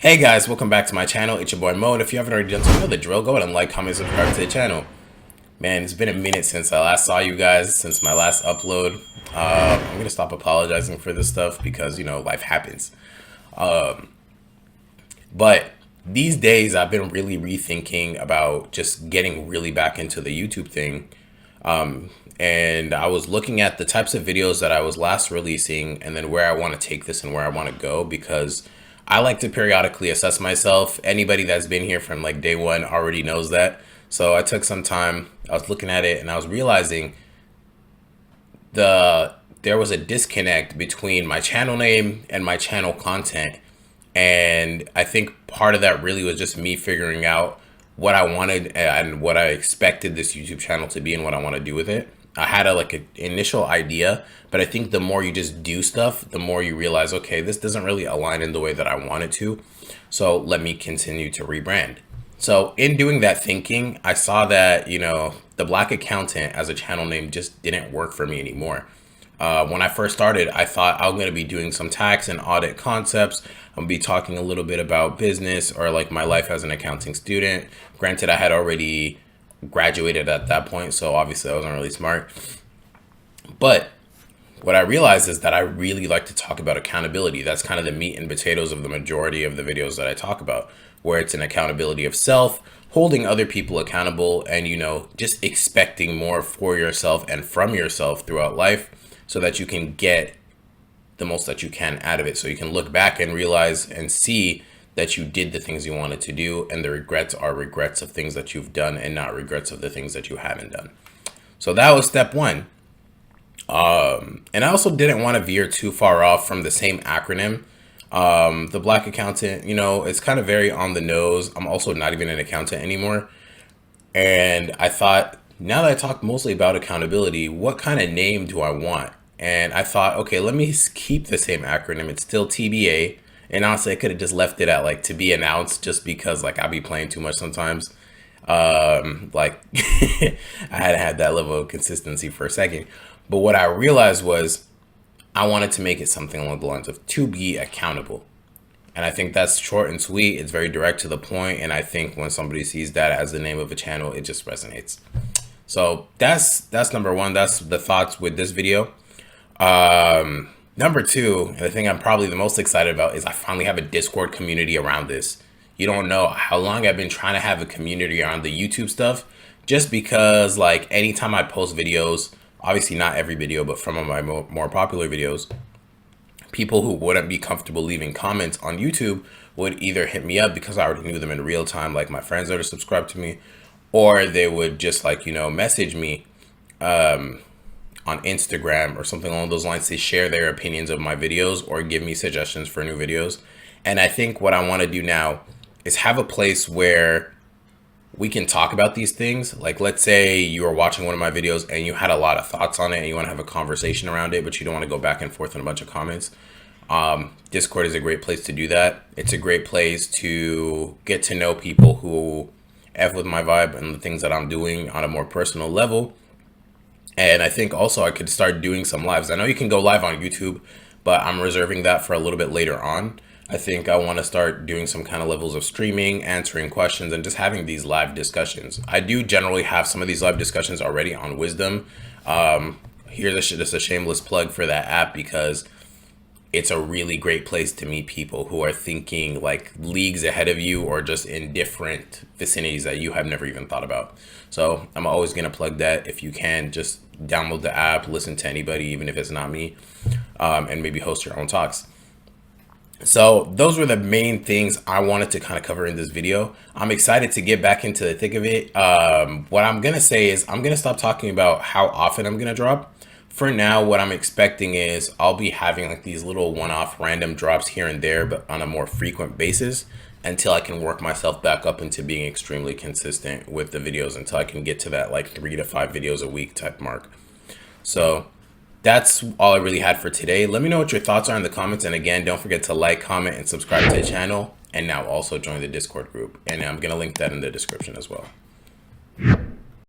Hey guys, welcome back to my channel. It's your boy Mo, and if you haven't already done so, you know the drill. Go ahead and like, comment, subscribe to the channel. Man, it's been a minute since I last saw you guys, since my last upload. I'm gonna stop apologizing for this stuff because, you know, life happens. But these days I've been really rethinking about just getting really back into the YouTube thing. And I was looking at the types of videos that I was last releasing and then where I want to take this and where I want to go, because I like to periodically assess myself. Anybody that's been here from like day one already knows that. So I took some time, I was looking at it and I was realizing there was a disconnect between my channel name and my channel content. And I think part of that really was just me figuring out what I wanted and what I expected this YouTube channel to be and what I want to do with it. I had an initial idea, but I think the more you just do stuff, the more you realize, okay, this doesn't really align in the way that I want it to. So let me continue to rebrand. So in doing that thinking, I saw that, you know, the Black Accountant as a channel name just didn't work for me anymore. When I first started, I thought I'm going to be doing some tax and audit concepts. I'm going to be talking a little bit about business or like my life as an accounting student. Granted, I had already graduated at that point, so obviously I wasn't really smart. But what I realized is that I really like to talk about accountability. That's kind of the meat and potatoes of the majority of the videos that I talk about, where it's an accountability of self, holding other people accountable, and, you know, just expecting more for yourself and from yourself throughout life so that you can get the most that you can out of it. So you can look back and realize and see that you did the things you wanted to do, and the regrets are regrets of things that you've done and not regrets of the things that you haven't done. So that was step one. And I also didn't want to veer too far off from the same acronym. The Black Accountant, you know, it's kind of very on the nose. I'm also not even an accountant anymore. And I thought, now that I talked mostly about accountability, what kind of name do I want? And I thought, okay, let me keep the same acronym. It's still TBA. And honestly, I could have just left it at like to be announced, just because like I'll be playing too much sometimes. Like I had that level of consistency for a second. But what I realized was I wanted to make it something along the lines of to be accountable. And I think that's short and sweet. It's very direct to the point. And I think when somebody sees that as the name of a channel, it just resonates. So that's number one. That's the thoughts with this video. Number two, and the thing I'm probably the most excited about, is I finally have a Discord community around this. You don't know how long I've been trying to have a community around the YouTube stuff, just because like anytime I post videos, obviously not every video, but from my more popular videos, people who wouldn't be comfortable leaving comments on YouTube would either hit me up because I already knew them in real time, like my friends that are subscribed to me, or they would just like, you know, message me on Instagram or something along those lines to share their opinions of my videos or give me suggestions for new videos. And I think what I want to do now is have a place where we can talk about these things. Like, let's say you are watching one of my videos and you had a lot of thoughts on it and you want to have a conversation around it, but you don't want to go back and forth in a bunch of comments. Discord is a great place to do that. It's a great place to get to know people who F with my vibe and the things that I'm doing on a more personal level. And I think also I could start doing some lives. I know you can go live on YouTube, but I'm reserving that for a little bit later on. I think I want to start doing some kind of levels of streaming, answering questions, and just having these live discussions. I do generally have some of these live discussions already on Wisdom. Here's just a shameless plug for that app, because it's a really great place to meet people who are thinking like leagues ahead of you or just in different vicinities that you have never even thought about. So I'm always going to plug that. If you can, just download the app, listen to anybody, even if it's not me, and maybe host your own talks. So those were the main things I wanted to kind of cover in this video. I'm excited to get back into the thick of it. What I'm going to say is I'm going to stop talking about how often I'm going to drop. For now, what I'm expecting is I'll be having like these little one-off random drops here and there, but on a more frequent basis, until I can work myself back up into being extremely consistent with the videos, until I can get to that like 3 to 5 videos a week type mark. So that's all I really had for today. Let me know what your thoughts are in the comments. And again, don't forget to like, comment, and subscribe to the channel. And now also join the Discord group. And I'm going to link that in the description as well.